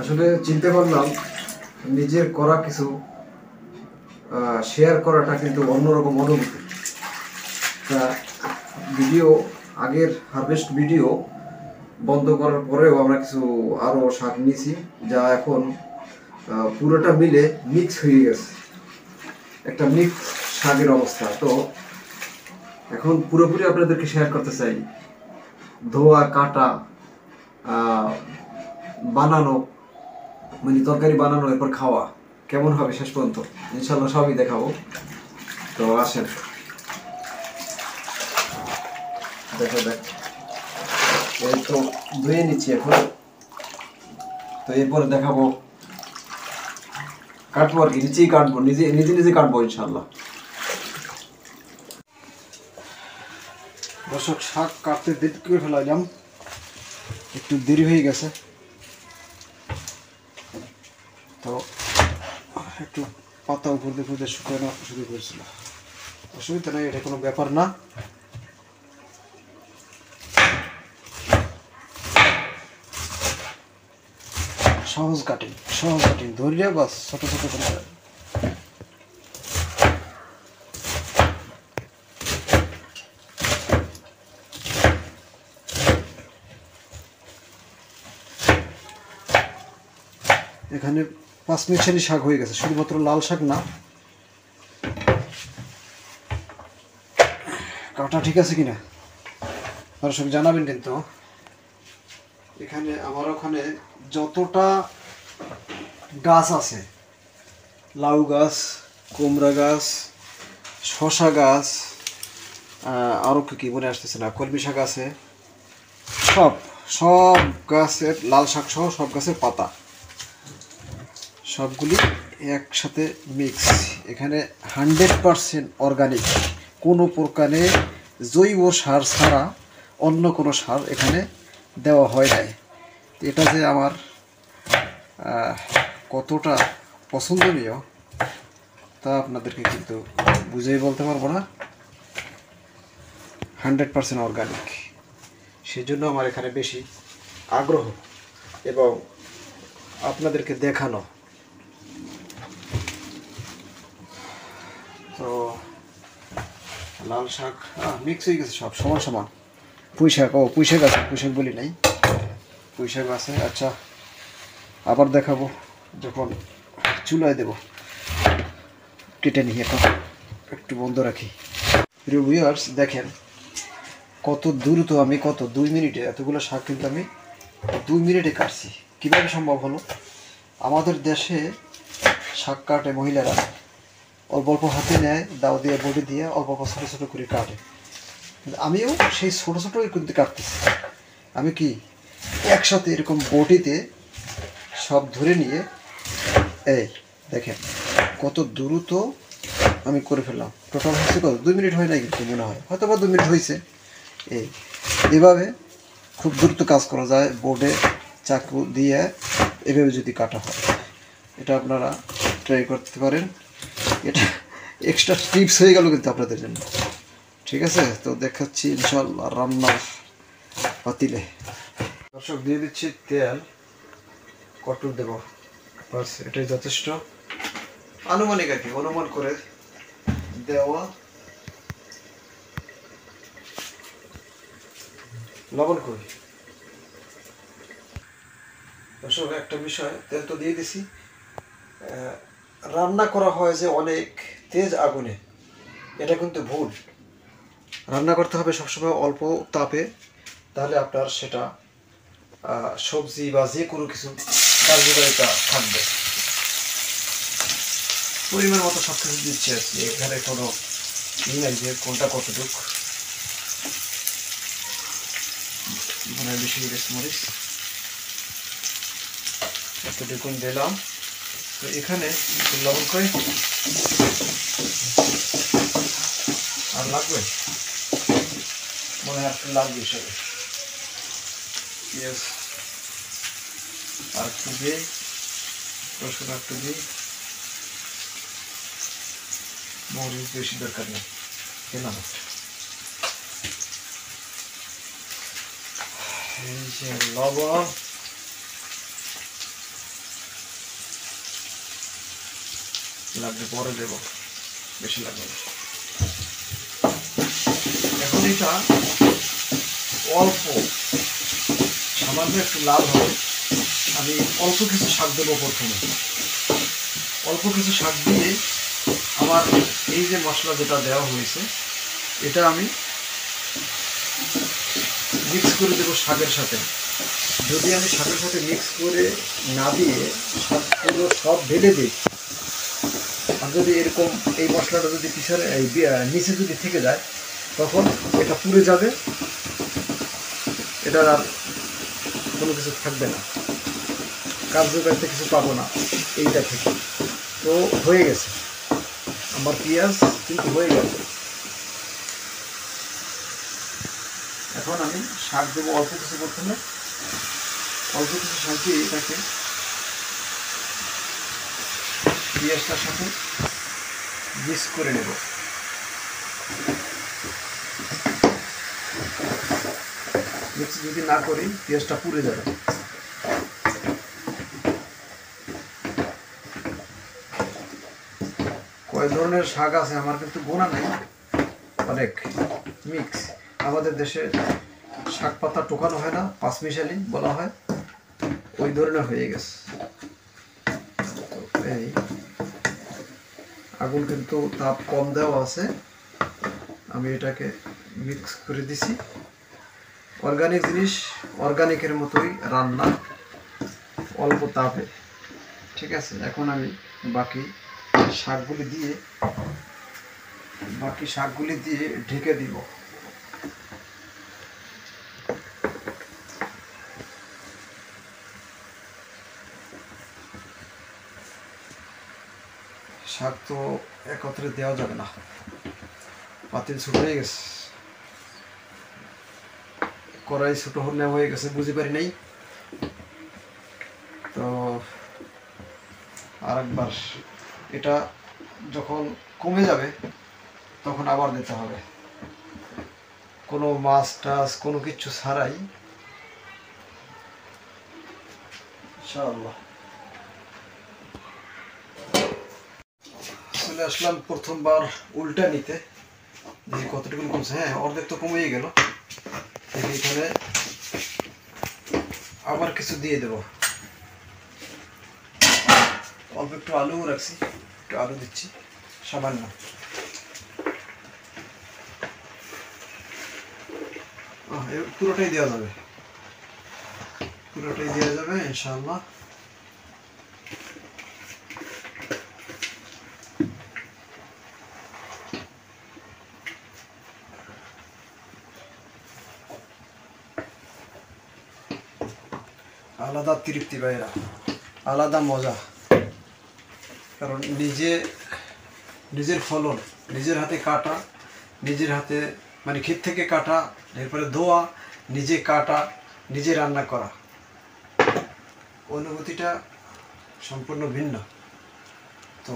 আসলে চিন্তা করলাম নিজের করা কিছু শেয়ার করাটা কিন্তু অন্যরকম অনুভূতি। তা ভিডিও আগের হারভেস্ট ভিডিও বন্ধ করার পরেও আমরা কিছু আরও শাক নিয়েছি, যা এখন পুরোটা মিলে মিক্স হয়ে গেছে, একটা মিক্স শাকের অবস্থা। তো এখন পুরোপুরি আপনাদেরকে শেয়ার করতে চাই, ধোয়া কাটা বানানো, মানে তরকারি বানানো, এরপর খাওয়া কেমন হবে শেষ পর্যন্ত ইনশাল্লাহ সবই দেখাবো। তো আসেন দেখো দেখ, এই তো ধুয়ে নিচ্ছি এখন। তো এরপরে দেখাবো, কাটবো আর কি, নিচেই কাটবো, নিজে নিজে নিজে কাটবো ইনশাল্লাহ। দর্শক, শাক কাটতে দেরি করে ফেলাইলাম, একটু দেরি হয়ে গেছে, তো একটু পাতা উপর দিয়ে শুকানো শুরু করেছিল। অসুবিধা নেই, এটা কোনো ব্যাপার না। সহজ কাটিং ধরলে বাস ছোট ছোট করে। এখানে 5 মিনিট শাক হয়ে গেছে, শুধুমাত্র লাল শাক না। কাটা ঠিক আছে কিনা দর্শক জানাবেন কিন্তু। এখানে আমার ওখানে যতটা গাছ আছে, লাউ গাছ, কুমড়া গাছ, শশা গাছ, আরও কি মনে আসতেছে না, কলমি শাক আছে, সব গাছের লাল শাক সহ সব গাছের পাতা সবগুলি একসাথে মিক্স। এখানে 100% অর্গানিক, কোনো প্রকারে জৈব সার ছাড়া অন্য কোনো সার এখানে দেওয়া হয় নাই। এটা যে আমার কতটা পছন্দনীয় তা আপনাদেরকে কিন্তু বুঝেই বলতে পারবো না। 100% অর্গানিক, সেজন্য আমার এখানে বেশি আগ্রহ এবং আপনাদেরকে দেখানো। তো লাল শাক মিক্স হয়ে গেছে, সব সমান সমান। পুঁই শাক আছে, পুঁই শাক বলি নাই, পুঁই শাক আছে। আচ্ছা, আবার দেখাবো যখন চুলায় দেব। কেটে নিয়ে এখন একটু বন্ধ রাখি। প্রিয় ভিউয়ার্স, দেখেন কত দ্রুত আমি 2 মিনিটে এতগুলো শাক কিন্তু আমি 2 মিনিটে কাটছি। কীভাবে সম্ভব হলো? আমাদের দেশে শাক কাটে মহিলারা, অল্প অল্প হাতে নেয়, দাও দিয়ে বডি দিয়ে অল্প অল্প ছোটো ছোটো করে কাটে। আমিও সেই ছোটো ছোটোই কিন্তু কাটতেছি। আমি কি একসাথে এরকম বটিতে সব ধরে নিয়ে, এই দেখেন কত দ্রুত আমি করে ফেললাম। টোটাল হচ্ছে কত, 2 মিনিট হয় না কিন্তু, মনে হয় হয়তো বা 2 মিনিট হয়েছে। এভাবে খুব দ্রুত কাজ করা যায় বোর্ডে চাকু দিয়ে, এভাবে যদি কাটা হয়। এটা আপনারা ট্রাই করতে পারেন। এটা এক্সট্রা টিপস হয়ে গেল কিন্তু আপনাদের জন্য। ঠিক আছে, তো দেখাচ্ছি ইনশাল্লাহ রান্নার পাতিলে। দর্শক, দিয়ে দিচ্ছি তেল, কটুর দেব, বাস এটাই যথেষ্ট। আনুমানিক আর কি, অনুমান করে দেওয়া। লবণ করি। দর্শক, একটা বিষয়, তেল তো দিয়ে দিছি, রান্না করা হয় যে অনেক তেজ আগুনে, এটা কিন্তু ভুল। রান্না করতে হবে সবসময় অল্প তাপে, তাহলে আপনার সেটা সবজি বা যে কোনো কিছু কার্যকারিতা থাকবে। পরিমাণ মতো সব কিছু দিচ্ছি আর কি, এখানে কোনো ই নাই যে কোনটা কতটুকু। মানে বেশি মরিচ এতটুকু দিলাম। তো এখানে লবণ করে আর লাগবে, মনে হয় একটু লাগবে হিসাবে। পেঁয়াজ আর একটু দিই, রসুন একটু দিই, মরিচ বেশি দরকার নেই, দিলাম। এই যে লবণ, লাগবে পরে দেব, বেশি লাগবে না। এখন এটা অল্প সামান্য একটু লাল হবে, আমি অল্প কিছু শাক দেবো প্রথমে। অল্প কিছু শাক দিয়ে আমার এই যে মশলা যেটা দেওয়া হয়েছে এটা আমি মিক্স করে দেবো শাকের সাথে। যদি আমি শাকের সাথে মিক্স করে না দিয়ে শাকগুলো সব ঢেলে দিই, আর যদি এরকম এই মশলাটা যদি পিছনে নিচে যদি থেকে যায় তখন এটা পুড়ে যাবে, এটার আর কোনো কিছু থাকবে না, কার্যকারিতা কিছু পাবো না এইটা থেকে। তো হয়ে গেছে আমার পেঁয়াজ কিন্তু হয়ে গেছে। এখন আমি শাক দেবো অল্প কিছু, প্রথমে অল্প কিছু শাক দিয়ে এটাকে পেঁয়াজটার সাথে মিক্স করে নেব। মিক্স যদি না করি পেঁয়াজটা পুড়ে যাবে। কয় ধরনের শাক আছে আমার কিন্তু গোনা নাই, অনেক মিক্স। আমাদের দেশে শাক পাতা টোকানো হয় না, পাঁচমিশালি বলা হয়, ওই ধরনের হয়ে গেছে। এই আগুন কিন্তু তাপ কম দেওয়া আছে, আমি এটাকে মিক্স করে দিছি। অর্গানিক জিনিস অর্গানিকের মতোই রান্না, অল্প তাপে, ঠিক আছে। এখন আমি বাকি শাকগুলি দিয়ে ঢেকে দিব। শাক তো একত্রে দেওয়া যাবে না, পাতিল ছোট হয়ে গেছে, কড়াই ছোট হয়ে গেছে, বুঝতে পারি নাই। তো আরেকবার এটা যখন কমে যাবে তখন আবার দিতে হবে, কোনো মাছ টাছ কোনো কিছু ছাড়াই ইনশাআল্লাহ। চলে আসলাম প্রথমবার উল্টা নিতে, দেখি কতটুকু কমছে। হ্যাঁ, অর্ধেক তো কমেই গেল। এখানে আবার কিছু দিয়ে দেব, অল্প একটু আলুও রাখছি, একটু আলু দিচ্ছি সামান্য। পুরোটাই দেওয়া যাবে, পুরোটাই দেওয়া যাবে ইনশাআল্লাহ। আলাদা তৃপ্তি ভাইরা, আলাদা মজা, কারণ নিজের ফলন, নিজের হাতে কাটা, নিজের হাতে মানে ক্ষেত থেকে কাটা, এরপরে ধোয়া, নিজে কাটা, নিজে রান্না করা, অনুভূতিটা সম্পূর্ণ ভিন্ন। তো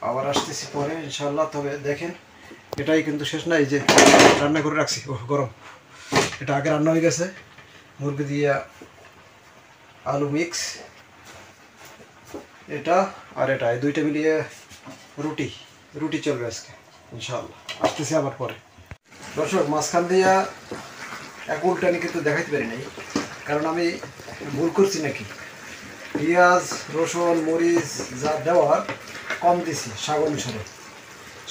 আবার আসতেছি পরে ইনশাআল্লাহ। তবে দেখেন এটাই কিন্তু শেষ না, এই যে রান্না করে রাখছি, ও গরম, এটা আগে রান্না হয়ে গেছে, মুরগি দিয়ে আলু মিক্স, এটা আর এটা, এই দুইটা মিলিয়ে রুটি চলবে আজকে ইনশাআল্লাহ। আসতেছি আবার পরে। দর্শক, মাঝখান দিয়া এক উল্টানি কিন্তু দেখাইতে পারি নাই, কারণ আমি ভুল করছি নাকি, পেঁয়াজ রসুন মরিচ যা দেওয়ার কম দিছি শাক অনুসারে,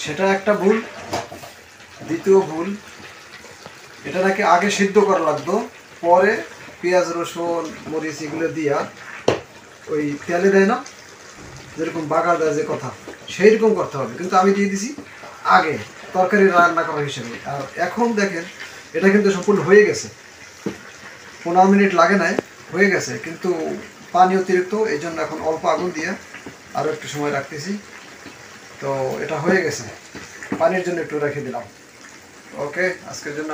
সেটা একটা ভুল। দ্বিতীয় ভুল, এটা নাকি আগে সিদ্ধ করা লাগতো, পরে পেঁয়াজ রসুন মরিচ এগুলো দিয়া ওই তেলে দেয় না, যেরকম বাগার দেয় যে কথা, সেই রকম করতে হবে, কিন্তু আমি দিয়ে দিছি আগে তরকারি রান্না করার হিসেবে। আর এখন দেখেন এটা কিন্তু সম্পূর্ণ হয়ে গেছে, 15 মিনিট লাগে নাই, হয়ে গেছে, কিন্তু পানি অতিরিক্ত, এই জন্য এখন অল্প আগুন দিয়ে আরও একটু সময় রাখতেছি। তো এটা হয়ে গেছে, পানির জন্য একটু রেখে দিলাম। ওকে, আজকের জন্য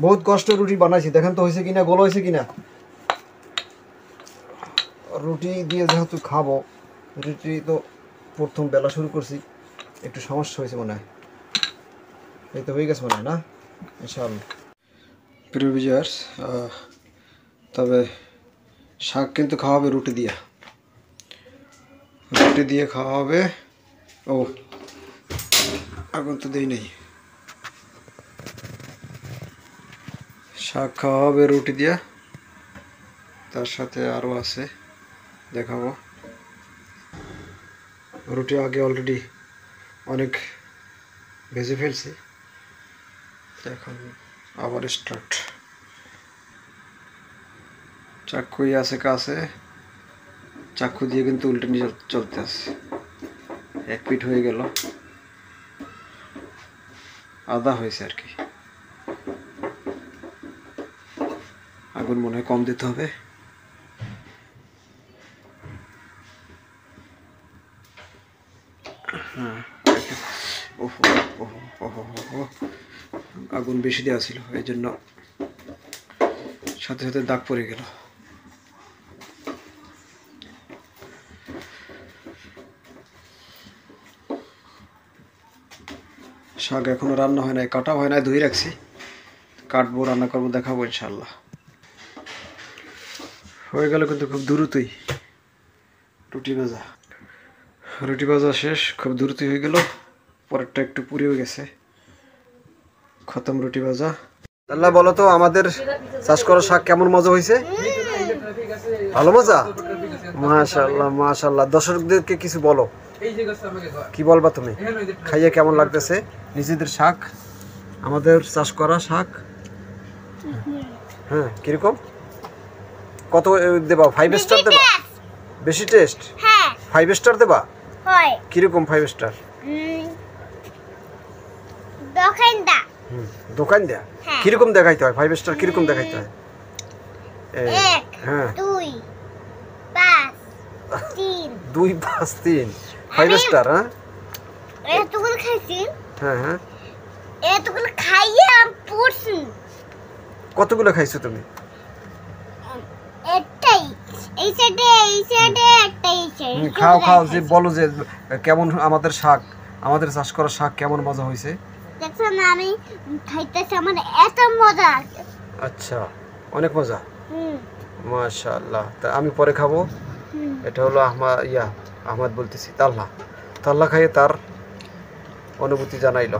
বহুত কষ্ট রুটি বানাইছি, দেখেন তো হয়েছে কিনা, গোল হয়েছে কিনা। রুটি দিয়ে যেহেতু খাবো, রুটি তো প্রথম বেলা শুরু করছি, একটু সমস্যা হয়েছে মনে হয়, এই তো হয়ে গেছে মনে হয় না ইনশাআল্লাহ। প্রিয় ভিউয়ার্স, তবে শাক কিন্তু খাওয়া হবে রুটি দিয়ে খাওয়া হবে। ও আগুন তো দেই নেই। শাক খাওয়া হবে রুটি দিয়ে, তার সাথে আরও আছে দেখাবো। রুটি আগে অলরেডি অনেক ভেজে ফেলছি, এখন আবার স্টার্ট। চাক্ষুই আছে কাছে, চাক্ষু দিয়ে কিন্তু উল্টে নিয়ে চলতে আছে। এক পিঠ হয়ে গেল, আদা হয়েছে আর কি। আগুন মনে হয় কম দিতে হবে। হ্যাঁ, ওহো ওহো ওহো ওহো, আগুন বেশি দেওয়া ছিল, এই জন্য সাথে সাথে দাগ পড়ে গেল। শাক এখনো রান্না হয় নাই, কাটা হয় নাই, ধুয়ে রাখছি। কাটবো, রান্না করবো, দেখাবো ইনশাল্লাহ। হয়ে গেল কিন্তু খুব দ্রুতই রুটি ভাজা শেষ, খুব দ্রুতই হয়ে গেল। পরেরটা একটু পুড়েও গেছে। খতম রুটি ভাজা। আল্লাহ বলো তো, আমাদের চাষ করা শাক কেমন মজা হয়েছে? ভালো মজা, মাশাআল্লাহ মাশাআল্লাহ। দর্শকদেরকে কিছু বলো, কি বলবা তুমি? খাইয়ে কেমন লাগতেছে? নিজেদের শাক, আমাদের চাষ করা শাক। হ্যাঁ, কিরকম? কত দেবা? 5 স্টার দেবা? বেশি টেস্ট? 5 স্টার দেবা? কিরকম 5 স্টার? দোকান দেয়া কিরকম দেখাইতে হয়? 5 স্টার কিরকম দেখাইতে হয়? 1 2 5 3 2 5 3 5 স্টার। হ্যাঁ, এতগুলো খাইছি। হ্যাঁ, এতগুলো খাইয়ে আমি পড়ছি। কতগুলো খাইছো তুমি? একটাই, এই সাইডে একটাই। খাও যে বলো যে কেমন আমাদের শাক, আমাদের চাষ করা শাক কেমন মজা হয়েছে। দেখছো না, আমি খাইতেছি, আমার এত মজা আছে। আচ্ছা, অনেক মজা। মাশাআল্লাহ। তা আমি পরে খাবো। এটা হলো আহমদ বলতেছি, তাল্লা খাইয়ে তার অনুভূতি জানাইলো।